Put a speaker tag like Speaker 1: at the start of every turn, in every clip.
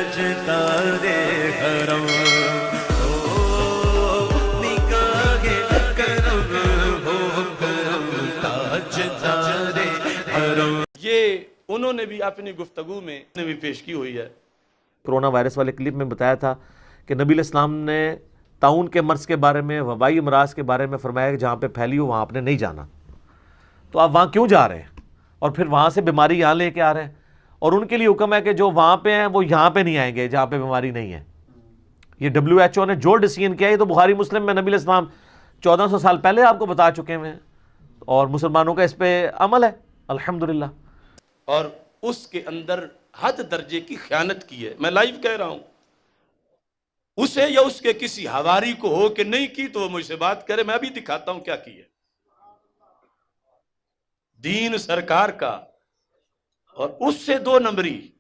Speaker 1: تاجدار حرم نگاہ کرم ہو کرم تاجدار حرم.
Speaker 2: یہ انہوں نے بھی اپنی گفتگو میں بھی پیش کی ہوئی ہے.
Speaker 3: کرونا وائرس والے کلپ میں بتایا تھا کہ نبی علیہ السلام نے طاعون کے مرض کے بارے میں، وبائی امراض کے بارے میں فرمایا کہ جہاں پہ پھیلی ہو وہاں آپ نے نہیں جانا. تو آپ وہاں کیوں جا رہے ہیں؟ اور پھر وہاں سے بیماری یہاں لے کے آ رہے ہیں. اور ان کے لیے حکم ہے کہ جو وہاں پہ ہیں وہ یہاں پہ نہیں آئیں گے جہاں پہ بیماری نہیں ہے. یہ WHO نے جو ڈیسیژن کیا ہے، یہ تو بخاری مسلم میں نبی علیہ السلام 1400 سال پہلے آپ کو بتا چکے ہیں، اور مسلمانوں کا اس پہ عمل ہے الحمدللہ.
Speaker 2: اور اس کے اندر حد درجے کی خیانت کی ہے. میں لائیو کہہ رہا ہوں، اسے یا اس کے کسی حواری کو ہو کہ نہیں کی تو وہ مجھ سے بات کرے، میں ابھی دکھاتا ہوں کیا کی ہے. دین سرکار کا اور اس سے 2 نمبری،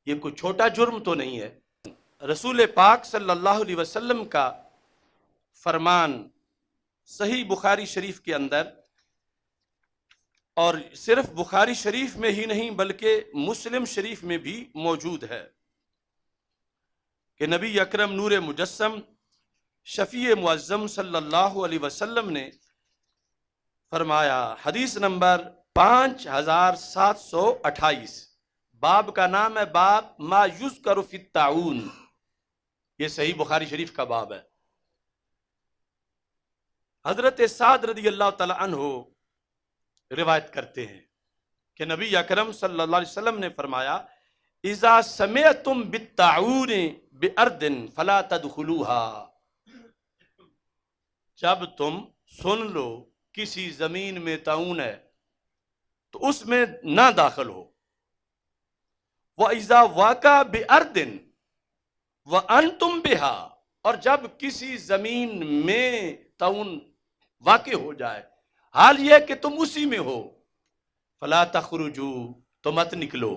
Speaker 2: یہ کوئی چھوٹا جرم تو نہیں ہے. رسول پاک صلی اللہ علیہ وسلم کا فرمان صحیح بخاری شریف کے اندر، اور صرف بخاری شریف میں ہی نہیں بلکہ مسلم شریف میں بھی موجود ہے کہ نبی اکرم نور مجسم شفیع معظم صلی اللہ علیہ وسلم نے فرمایا، حدیث نمبر 5728، باب کا نام ہے باب ما یذکر فی الطاعون. یہ صحیح بخاری شریف کا باب ہے. حضرت سعد رضی اللہ تعالی عنہ روایت کرتے ہیں کہ نبی اکرم صلی اللہ علیہ وسلم نے فرمایا، اذا سمعتم بالطاعون بارض فلا تدخلوها، جب تم سن لو کسی زمین میں طاعون ہے تو اس میں نہ داخل ہو. وَإِذَا وَاقَعَ بِأَرْضٍ وَأَنْتُمْ بِهَا، اور جب کسی زمین میں طاعون واقع ہو جائے، حال یہ کہ تم اسی میں ہو، فَلَا تَخْرُجُوا، تو مت نکلو،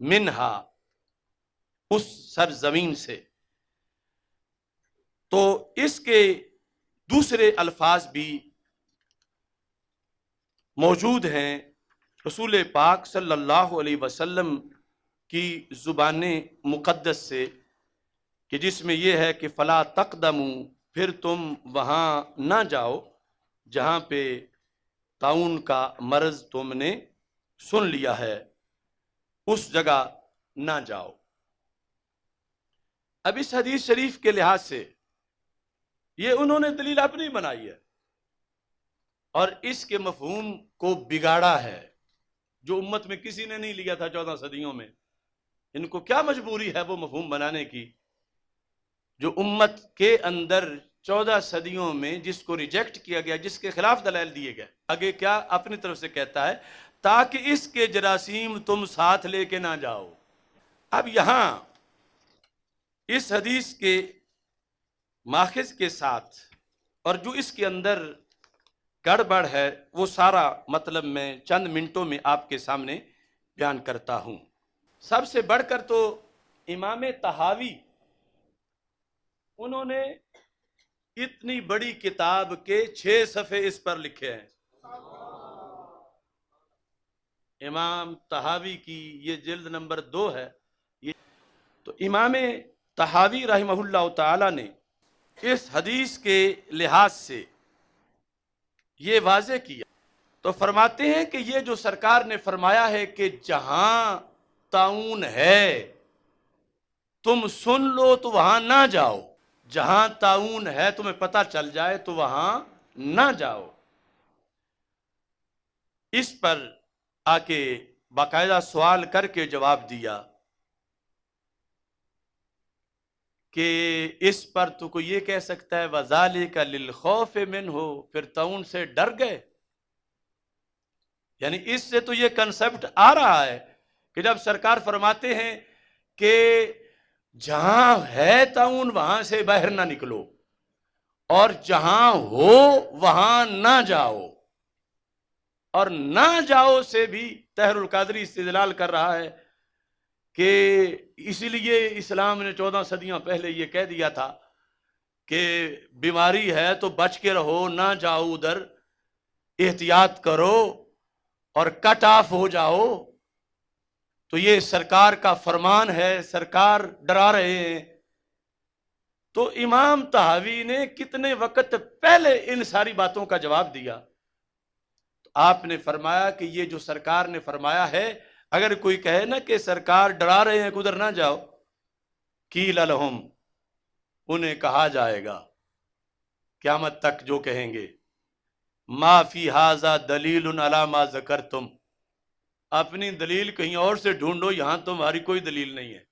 Speaker 2: منہا، اس سرزمین سے. تو اس کے دوسرے الفاظ بھی موجود ہیں رسول پاک صلی اللہ علیہ وسلم کی زبان مقدس سے، کہ جس میں یہ ہے کہ فلا تقدموا، پھر تم وہاں نہ جاؤ جہاں پہ طاعون کا مرض تم نے سن لیا ہے، اس جگہ نہ جاؤ. اب اس حدیث شریف کے لحاظ سے یہ انہوں نے دلیل اپنی بنائی ہے اور اس کے مفہوم کو بگاڑا ہے، جو امت میں کسی نے نہیں لیا تھا 14 صدیوں میں. ان کو کیا مجبوری ہے وہ مفہوم بنانے کی جو امت کے اندر 14 صدیوں میں جس کو ریجیکٹ کیا گیا، جس کے خلاف دلائل دیے گئے. آگے کیا اپنی طرف سے کہتا ہے، تاکہ اس کے جراثیم تم ساتھ لے کے نہ جاؤ. اب یہاں اس حدیث کے ماخذ کے ساتھ اور جو اس کے اندر گڑبڑ ہے وہ سارا مطلب میں چند منٹوں میں آپ کے سامنے بیان کرتا ہوں. سب سے بڑھ کر تو امام طحاوی، انہوں نے اتنی بڑی کتاب کے 6 صفحے اس پر لکھے ہیں. امام طحاوی کی یہ جلد نمبر 2 ہے. تو امام طحاوی رحمہ اللہ تعالی نے اس حدیث کے لحاظ سے یہ واضح کیا، تو فرماتے ہیں کہ یہ جو سرکار نے فرمایا ہے کہ جہاں طاعون ہے تم سن لو تو وہاں نہ جاؤ، جہاں طاعون ہے تمہیں پتہ چل جائے تو وہاں نہ جاؤ. اس پر آ کے باقاعدہ سوال کر کے جواب دیا کہ اس پر تو کوئی یہ کہہ سکتا ہے وَذَلِكَ لِلْخَوْفِ مِنْهُ، پھر طاعون سے ڈر گئے. یعنی اس سے تو یہ کنسپٹ آ رہا ہے کہ جب سرکار فرماتے ہیں کہ جہاں ہے طاعون وہاں سے باہر نہ نکلو، اور جہاں ہو وہاں نہ جاؤ، اور نہ جاؤ سے بھی طاہر القادری استدلال کر رہا ہے کہ اسی لیے اسلام نے 14 صدیاں پہلے یہ کہہ دیا تھا کہ بیماری ہے تو بچ کے رہو، نہ جاؤ ادھر، احتیاط کرو اور کٹ آف ہو جاؤ. تو یہ سرکار کا فرمان ہے، سرکار ڈرا رہے ہیں۔ تو امام طحاوی نے کتنے وقت پہلے ان ساری باتوں کا جواب دیا۔ آپ نے فرمایا کہ یہ جو سرکار نے فرمایا ہے، اگر کوئی کہے نا کہ سرکار ڈرا رہے ہیں کہ ادھر نہ جاؤ، قیل لہم، انہیں کہا جائے گا قیامت تک جو کہیں گے، ما فی ھذا دلیل علی ما ذکرتم، اپنی دلیل کہیں اور سے ڈھونڈو، یہاں تمہاری کوئی دلیل نہیں ہے۔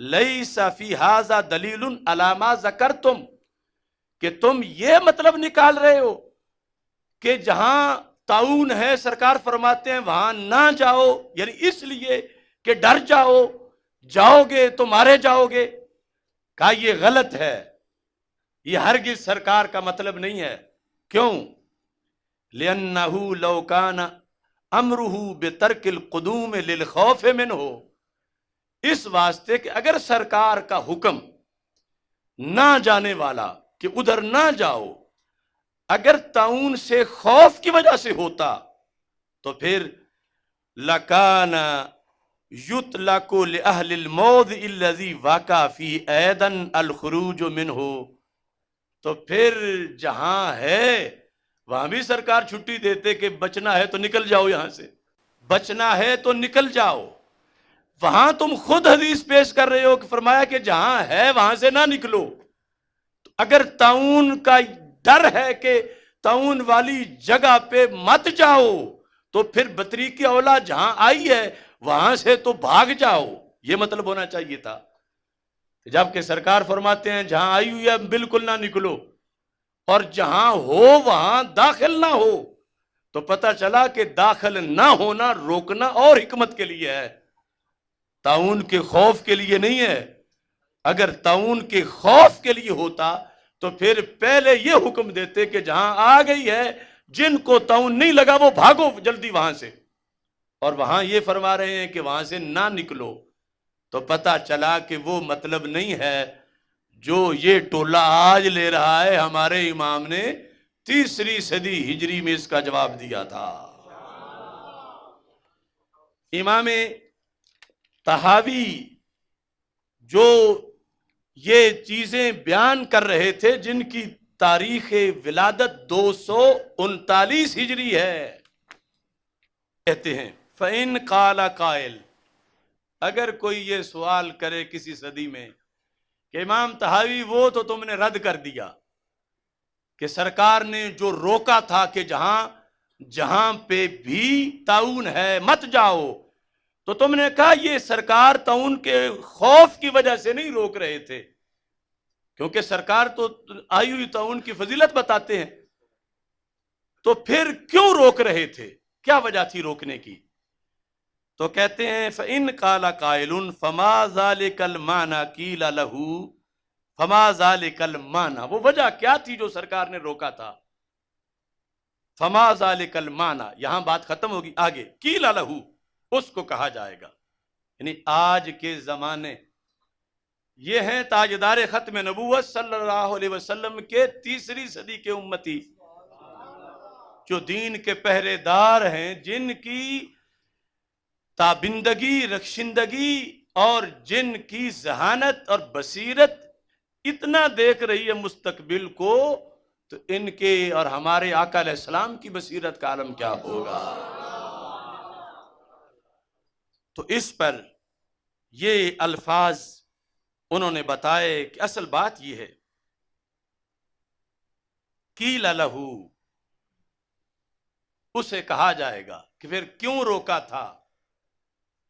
Speaker 2: لیسا فی ھذا دلیل علی ما ذکرتم، کہ تم یہ مطلب نکال رہے ہو کہ جہاں طاعون ہے سرکار فرماتے ہیں وہاں نہ جاؤ، یعنی اس لیے کہ ڈر جاؤ گے تو مارے جاؤ گے۔ کہا یہ غلط ہے، یہ ہرگز سرکار کا مطلب نہیں ہے۔ کیوں؟ لِأَنَّهُ لَوْ كَانَ أَمْرُهُ بِتَرْكِ الْقُدُومِ لِلْخَوْفِ مِنْهُ، اس واسطے کہ اگر سرکار کا حکم نہ جانے والا کہ ادھر نہ جاؤ اگر طاعون سے خوف کی وجہ سے ہوتا تو پھر لَكَانَ يُطْلَقُ لِأَهْلِ الْمَوْضِعِ الَّذِي وَقَعَ فِيهِ أَيْضًا الْخُرُوجُ مِنْهُ، تو پھر جہاں ہے وہاں بھی سرکار چھٹی دیتے کہ بچنا ہے تو نکل جاؤ، یہاں سے بچنا ہے تو نکل جاؤ۔ وہاں تم خود حدیث پیش کر رہے ہو کہ فرمایا کہ جہاں ہے وہاں سے نہ نکلو۔ اگر طاعون کا ڈر ہے کہ طاعون والی جگہ پہ مت جاؤ تو پھر بطریق اولا جہاں آئی ہے وہاں سے تو بھاگ جاؤ، یہ مطلب ہونا چاہیے تھا۔ جبکہ سرکار فرماتے ہیں جہاں آئی ہوئی ہے بالکل نہ نکلو، اور جہاں ہو وہاں داخل نہ ہو، تو پتہ چلا کہ داخل نہ ہونا روکنا اور حکمت کے لیے ہے، طاعون کے خوف کے لیے نہیں ہے۔ اگر طاعون کے خوف کے لیے ہوتا تو پھر پہلے یہ حکم دیتے کہ جہاں آ گئی ہے جن کو طاعون نہیں لگا وہ بھاگو جلدی وہاں سے، اور وہاں یہ فرما رہے ہیں کہ وہاں سے نہ نکلو، تو پتہ چلا کہ وہ مطلب نہیں ہے جو یہ ٹولہ آج لے رہا ہے۔ ہمارے امام نے 3 صدی ہجری میں اس کا جواب دیا تھا۔ امام طحاوی جو یہ چیزیں بیان کر رہے تھے جن کی تاریخ ولادت 239 ہجری ہے، کہتے ہیں فَإِن قَالَ قَائِلٌ، اگر کوئی یہ سوال کرے کسی صدی میں کہ امام طحاوی وہ تو تم نے رد کر دیا کہ سرکار نے جو روکا تھا کہ جہاں پہ بھی طاعون ہے مت جاؤ، تو تم نے کہا یہ سرکار طاعون کے خوف کی وجہ سے نہیں روک رہے تھے، کیونکہ سرکار تو آئی ہوئی طاعون کی فضیلت بتاتے ہیں، تو پھر کیوں روک رہے تھے، کیا وجہ تھی روکنے کی؟ تو کہتے ہیں فَإِن قَالَ قَائِلٌ فَمَا ذَلِكَ الْمَعْنَى قِيلَ لَهُ، فَمَا ذَلِكَ الْمَعْنَى، وہ وجہ کیا تھی جو سرکار نے روکا تھا؟ فَمَا ذَلِكَ الْمَعْنَى، یہاں بات ختم ہوگی، آگے قِيلَ لَهُ، اس کو کہا جائے گا۔ یعنی آج کے زمانے یہ ہیں تاجدار ختم نبوت صلی اللہ علیہ وسلم کے 3 صدی کے امتی، جو دین کے پہرے دار ہیں، جن کی تابندگی، رخشندگی اور جن کی ذہانت اور بصیرت اتنا دیکھ رہی ہے مستقبل کو، تو ان کے اور ہمارے آقا علیہ السلام کی بصیرت کا عالم کیا ہوگا۔ تو اس پر یہ الفاظ انہوں نے بتائے کہ اصل بات یہ ہے، قیل لہ، اسے کہا جائے گا کہ پھر کیوں روکا تھا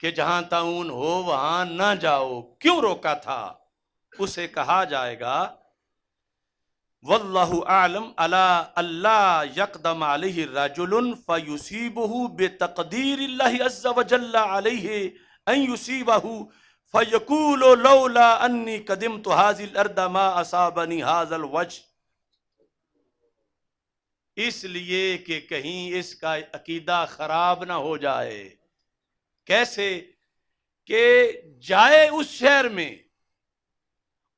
Speaker 2: کہ جہاں طاعون ہو وہاں نہ جاؤ، کیوں روکا تھا؟ اسے کہا جائے گا واللہ اعلم الا اللہ یقدم علیہ رجل فیصیبہ بتقدیر اللہ عز وجل علیہ ان یصیبہ فیقول لولا انی قدمت هذه الارض ما اصابنی هذا الوجه، اس لیے کہ کہیں اس کا عقیدہ خراب نہ ہو جائے۔ کیسے؟ کہ جائے اس شہر میں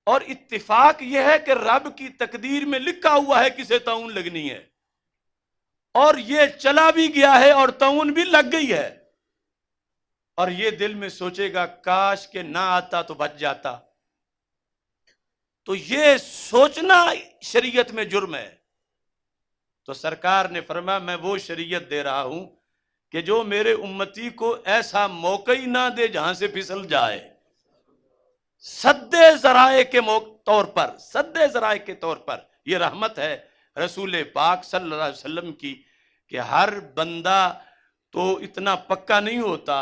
Speaker 2: اور اتفاق یہ ہے کہ رب کی تقدیر میں لکھا ہوا ہے کسے طاعون لگنی ہے، اور یہ چلا بھی گیا ہے اور طاعون بھی لگ گئی ہے، اور یہ دل میں سوچے گا کاش کہ نہ آتا تو بچ جاتا، تو یہ سوچنا شریعت میں جرم ہے۔ تو سرکار نے فرمایا میں وہ شریعت دے رہا ہوں کہ جو میرے امتی کو ایسا موقع ہی نہ دے جہاں سے پھسل جائے، سد ذرائع کے طور پر، سد ذرائع کے طور پر یہ رحمت ہے رسول پاک صلی اللہ علیہ وسلم کی، کہ ہر بندہ تو اتنا پکا نہیں ہوتا،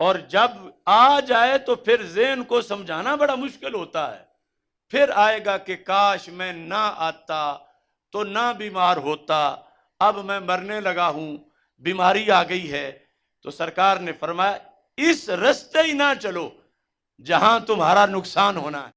Speaker 2: اور جب آ جائے تو پھر ذہن کو سمجھانا بڑا مشکل ہوتا ہے، پھر آئے گا کہ کاش میں نہ آتا تو نہ بیمار ہوتا، اب میں مرنے لگا ہوں، بیماری آ گئی ہے۔ تو سرکار نے فرمایا اس رستے ہی نہ چلو جہاں تمہارا نقصان ہونا ہے۔